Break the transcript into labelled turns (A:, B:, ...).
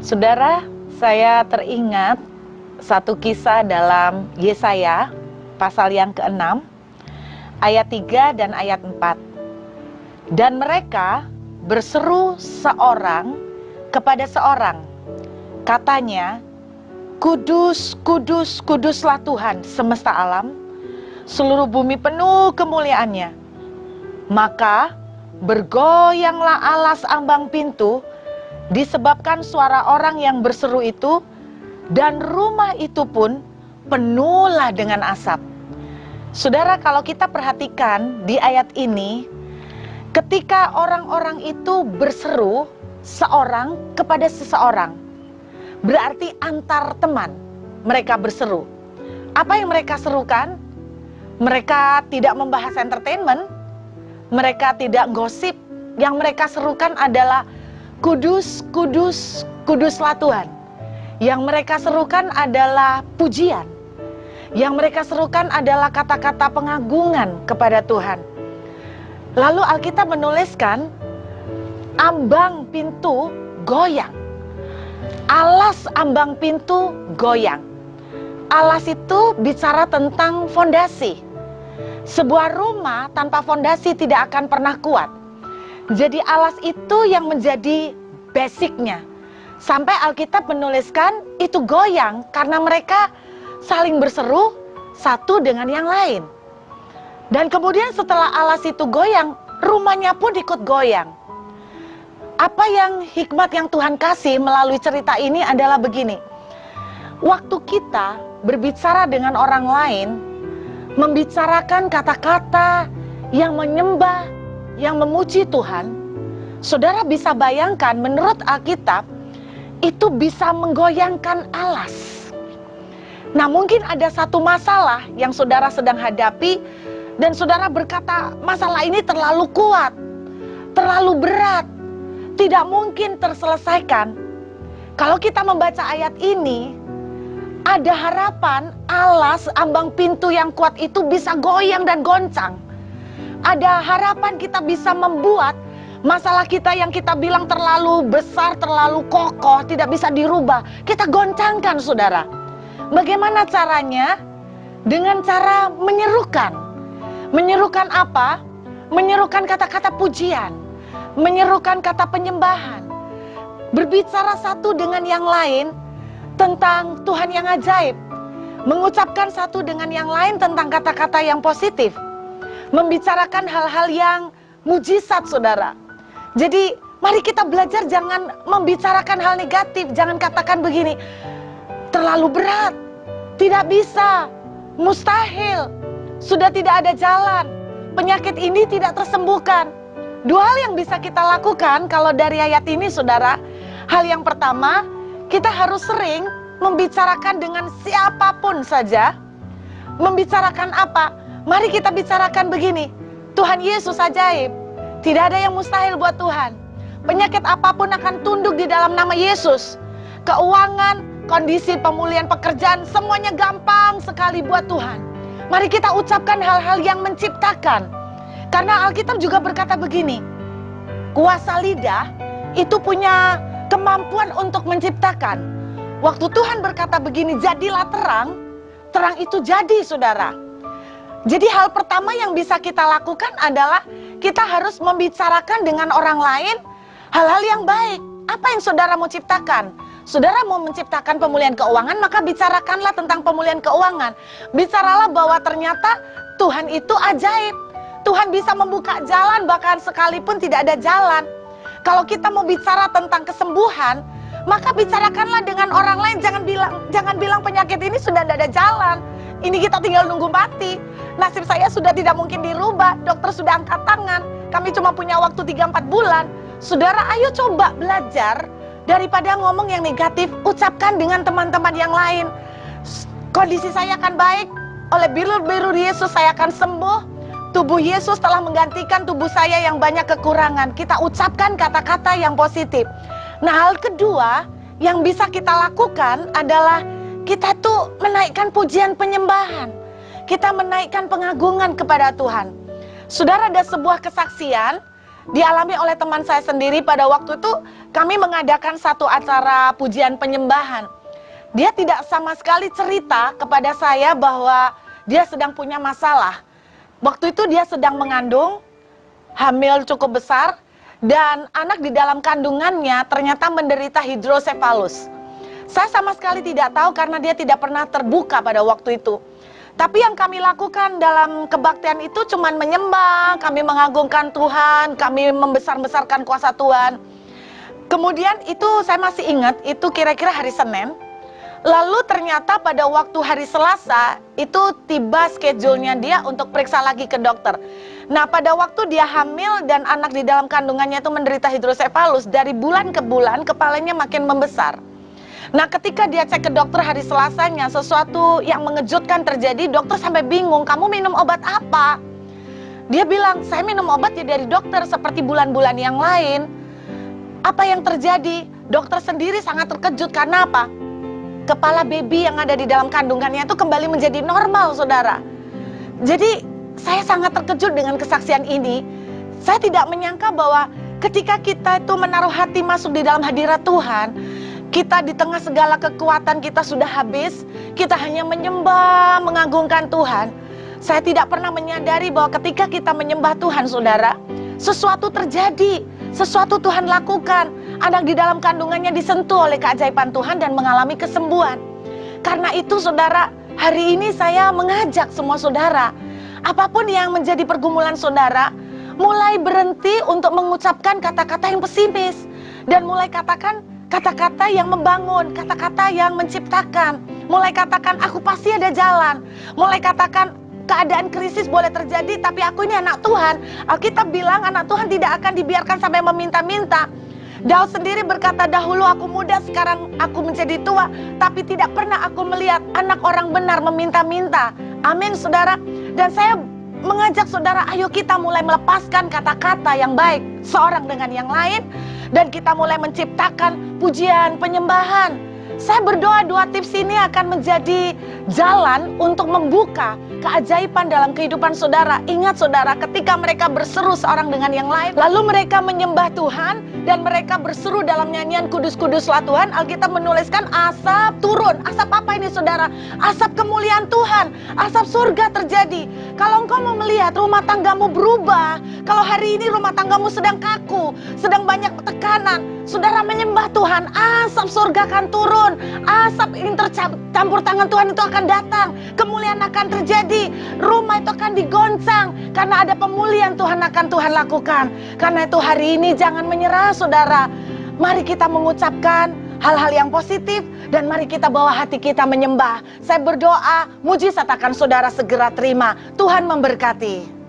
A: Saudara, saya teringat satu kisah dalam Yesaya pasal yang ke-6 ayat 3 dan ayat 4. Dan mereka berseru seorang kepada seorang, katanya, Kudus, kudus, kuduslah Tuhan semesta alam, seluruh bumi penuh kemuliaannya. Maka bergoyanglah alas ambang pintu disebabkan suara orang yang berseru itu, dan rumah itu pun penuhlah dengan asap. Saudara, kalau kita perhatikan di ayat ini, ketika orang-orang itu berseru seorang kepada seseorang, berarti antar teman mereka berseru. Apa yang mereka serukan? Mereka tidak membahas entertainment, mereka tidak gosip. Yang mereka serukan adalah kudus, kudus, kuduslah Tuhan. Yang mereka serukan adalah pujian. Yang mereka serukan adalah kata-kata pengagungan kepada Tuhan. Lalu Alkitab menuliskan ambang pintu goyang. Alas ambang pintu goyang. Alas itu bicara tentang fondasi. Sebuah rumah tanpa fondasi tidak akan pernah kuat. Jadi alas itu yang menjadi basicnya. Sampai Alkitab menuliskan itu goyang karena mereka saling berseru satu dengan yang lain. Dan kemudian setelah alas itu goyang, rumahnya pun ikut goyang. Apa yang hikmat yang Tuhan kasih melalui cerita ini adalah begini. Waktu kita berbicara dengan orang lain, membicarakan kata-kata yang menyembah, yang memuji Tuhan, saudara bisa bayangkan menurut Alkitab, itu bisa menggoyangkan alas. Nah, mungkin ada satu masalah yang saudara sedang hadapi, dan saudara berkata, masalah ini terlalu kuat, terlalu berat, tidak mungkin terselesaikan. Kalau kita membaca ayat ini, ada harapan alas ambang pintu yang kuat itu bisa goyang dan goncang. Ada harapan kita bisa membuat masalah kita yang kita bilang terlalu besar, terlalu kokoh, tidak bisa dirubah, kita goncangkan, saudara. Bagaimana caranya? Dengan cara menyerukan. Menyerukan apa? Menyerukan kata-kata pujian, menyerukan kata penyembahan, berbicara satu dengan yang lain tentang Tuhan yang ajaib, mengucapkan satu dengan yang lain tentang kata-kata yang positif, membicarakan hal-hal yang mujizat, saudara. Jadi mari kita belajar jangan membicarakan hal negatif, jangan katakan begini, terlalu berat, tidak bisa, mustahil, sudah tidak ada jalan, penyakit ini tidak tersembuhkan. Dua hal yang bisa kita lakukan kalau dari ayat ini, saudara. Hal yang pertama, kita harus sering membicarakan dengan siapapun saja. Membicarakan apa? Mari kita bicarakan begini, Tuhan Yesus ajaib, tidak ada yang mustahil buat Tuhan. Penyakit apapun akan tunduk di dalam nama Yesus. Keuangan, kondisi pemulihan pekerjaan, semuanya gampang sekali buat Tuhan. Mari kita ucapkan hal-hal yang menciptakan. Karena Alkitab juga berkata begini, kuasa lidah itu punya kemampuan untuk menciptakan. Waktu Tuhan berkata begini, jadilah terang, terang itu jadi, saudara. Jadi hal pertama yang bisa kita lakukan adalah kita harus membicarakan dengan orang lain hal-hal yang baik. Apa yang saudara mau ciptakan? Saudara mau menciptakan pemulihan keuangan, maka bicarakanlah tentang pemulihan keuangan. Bicaralah bahwa ternyata Tuhan itu ajaib. Tuhan bisa membuka jalan bahkan sekalipun tidak ada jalan. Kalau kita mau bicara tentang kesembuhan, maka bicarakanlah dengan orang lain. Jangan bilang penyakit ini sudah tidak ada jalan. Ini kita tinggal nunggu mati. Nasib saya sudah tidak mungkin dirubah. Dokter sudah angkat tangan. Kami cuma punya waktu 3-4 bulan. Saudara, ayo coba belajar. Daripada ngomong yang negatif, ucapkan dengan teman-teman yang lain. Kondisi saya akan baik. Oleh biru-biru Yesus saya akan sembuh. Tubuh Yesus telah menggantikan tubuh saya yang banyak kekurangan. Kita ucapkan kata-kata yang positif. Nah, hal kedua yang bisa kita lakukan adalah kita tuh menaikkan pujian penyembahan. kita menaikkan pengagungan kepada Tuhan. Saudara, ada sebuah kesaksian dialami oleh teman saya sendiri. Pada waktu itu kami mengadakan satu acara pujian penyembahan. Dia tidak sama sekali cerita kepada saya bahwa dia sedang punya masalah. Waktu itu dia sedang mengandung, hamil cukup besar, dan anak di dalam kandungannya ternyata menderita hidrosefalus. Saya sama sekali tidak tahu karena dia tidak pernah terbuka pada waktu itu. Tapi yang kami lakukan dalam kebaktian itu cuma menyembah, kami mengagungkan Tuhan, kami membesar-besarkan kuasa Tuhan. Kemudian itu saya masih ingat, itu kira-kira hari Senin. Lalu ternyata pada waktu hari Selasa, itu tiba schedule-nya dia untuk periksa lagi ke dokter. Nah, pada waktu dia hamil dan anak di dalam kandungannya itu menderita hidrosefalus, dari bulan ke bulan kepalanya makin membesar. Nah, ketika dia cek ke dokter hari Selasanya, sesuatu yang mengejutkan terjadi. Dokter sampai bingung, kamu minum obat apa? Dia bilang, saya minum obat ya dari dokter seperti bulan-bulan yang lain. Apa yang terjadi? Dokter sendiri sangat terkejut karena apa? Kepala baby yang ada di dalam kandungannya itu kembali menjadi normal, saudara. Jadi saya sangat terkejut dengan kesaksian ini. Saya tidak menyangka bahwa ketika kita itu menaruh hati masuk di dalam hadirat Tuhan, kita di tengah segala kekuatan kita sudah habis, kita hanya menyembah, mengagungkan Tuhan. Saya tidak pernah menyadari bahwa ketika kita menyembah Tuhan, saudara, sesuatu terjadi, sesuatu Tuhan lakukan. Anak di dalam kandungannya disentuh oleh keajaiban Tuhan dan mengalami kesembuhan. Karena itu, saudara, hari ini saya mengajak semua saudara, apapun yang menjadi pergumulan saudara, mulai berhenti untuk mengucapkan kata-kata yang pesimis, dan mulai katakan kata-kata yang membangun, kata-kata yang menciptakan. Mulai katakan, aku pasti ada jalan. Mulai katakan, keadaan krisis boleh terjadi, tapi aku ini anak Tuhan. Alkitab bilang anak Tuhan tidak akan dibiarkan sampai meminta-minta. Daud sendiri berkata, dahulu aku muda, sekarang aku menjadi tua, tapi tidak pernah aku melihat anak orang benar meminta-minta. Amin, saudara. Dan saya mengajak saudara, ayo kita mulai melepaskan kata-kata yang baik seorang dengan yang lain, dan kita mulai menciptakan pujian, penyembahan. Saya berdoa 2 tips ini akan menjadi jalan untuk membuka keajaiban dalam kehidupan saudara. Ingat saudara, ketika mereka berseru seorang dengan yang lain, lalu mereka menyembah Tuhan, dan mereka berseru dalam nyanyian kudus-kuduslah Tuhan, Alkitab menuliskan asap turun. Asap apa ini saudara? Asap kemuliaan Tuhan, asap surga terjadi. Kalau engkau mau melihat rumah tanggamu berubah, kalau hari ini rumah tanggamu sedang kaku, sedang banyak tekanan, saudara menyembah Tuhan, asap surga akan turun, asap yang tercampur tangan Tuhan itu akan datang, kemuliaan akan terjadi, rumah itu akan digoncang, karena ada pemulihan Tuhan akan Tuhan lakukan. Karena itu hari ini jangan menyerah saudara, mari kita mengucapkan hal-hal yang positif, dan mari kita bawa hati kita menyembah. Saya berdoa, mujizat akan saudara segera terima. Tuhan memberkati.